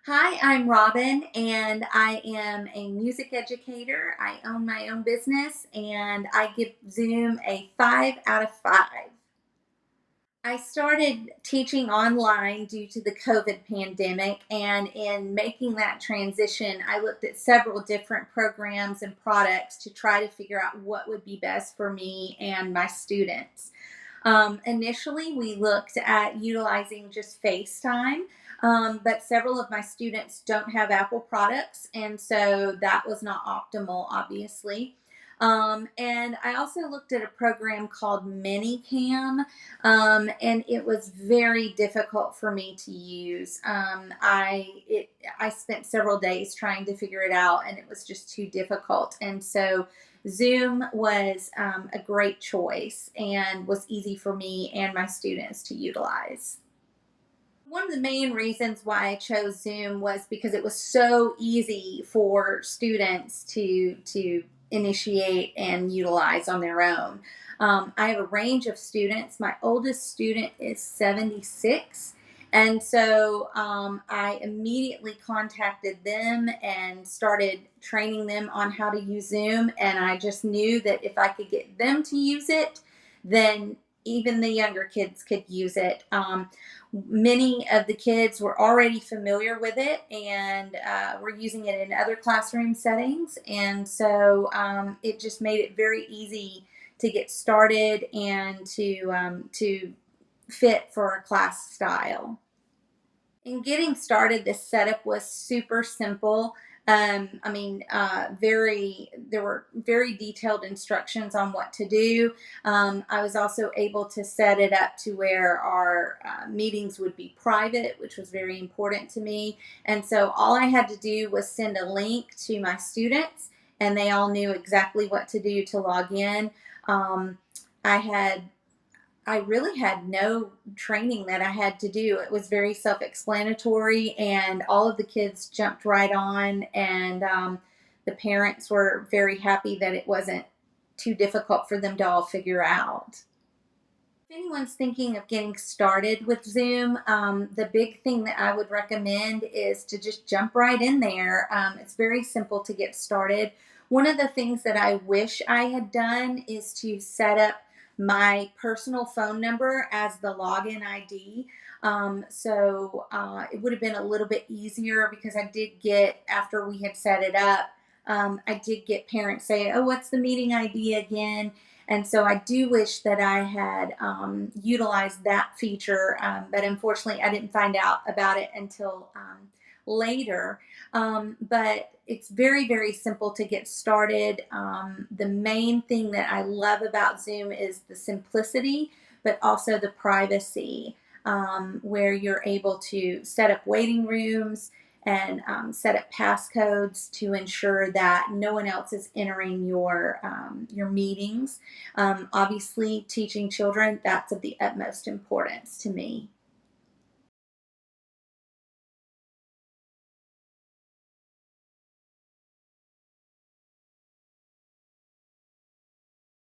Hi, I'm Robin, and I am a music educator. I own my own business, and I give Zoom a 5 out of 5. I started teaching online due to the COVID pandemic, and in making that transition, I looked at several different programs and products to try to figure out what would be best for me and my students. Initially, we looked at utilizing just FaceTime, but several of my students don't have Apple products, and so that was not optimal, obviously. And I also looked at a program called Minicam, and it was very difficult for me to use. I spent several days trying to figure it out, and it was just too difficult. And so Zoom was a great choice and was easy for me and my students to utilize. One of the main reasons why I chose Zoom was because it was so easy for students to initiate and utilize on their own. I have a range of students. My oldest student is 76. And so I immediately contacted them and started training them on how to use Zoom. And I just knew that if I could get them to use it, then even the younger kids could use it. Many of the kids were already familiar with it and were using it in other classroom settings. And so it just made it very easy to get started and to fit for a class style. In getting started, this setup was super simple. There were very detailed instructions on what to do. I was also able to set it up to where our meetings would be private, which was very important to me. And so all I had to do was send a link to my students, and they all knew exactly what to do to log in. Um, I had I really had no training that I had to do. It was very self explanatory, and all of the kids jumped right on. And the parents were very happy that it wasn't too difficult for them to all figure out. If anyone's thinking of getting started with Zoom, the big thing that I would recommend is to just jump right in there. It's very simple to get started. One of the things that I wish I had done is to set up my personal phone number as the login ID. So it would have been a little bit easier because I did get, after we had set it up, I did get parents say, "Oh, what's the meeting ID again?" And so I do wish that I had utilized that feature, but unfortunately, I didn't find out about it until later. But it's very, very simple to get started. The main thing that I love about Zoom is the simplicity, but also the privacy, where you're able to set up waiting rooms and set up passcodes to ensure that no one else is entering your meetings. Obviously, teaching children, that's of the utmost importance to me.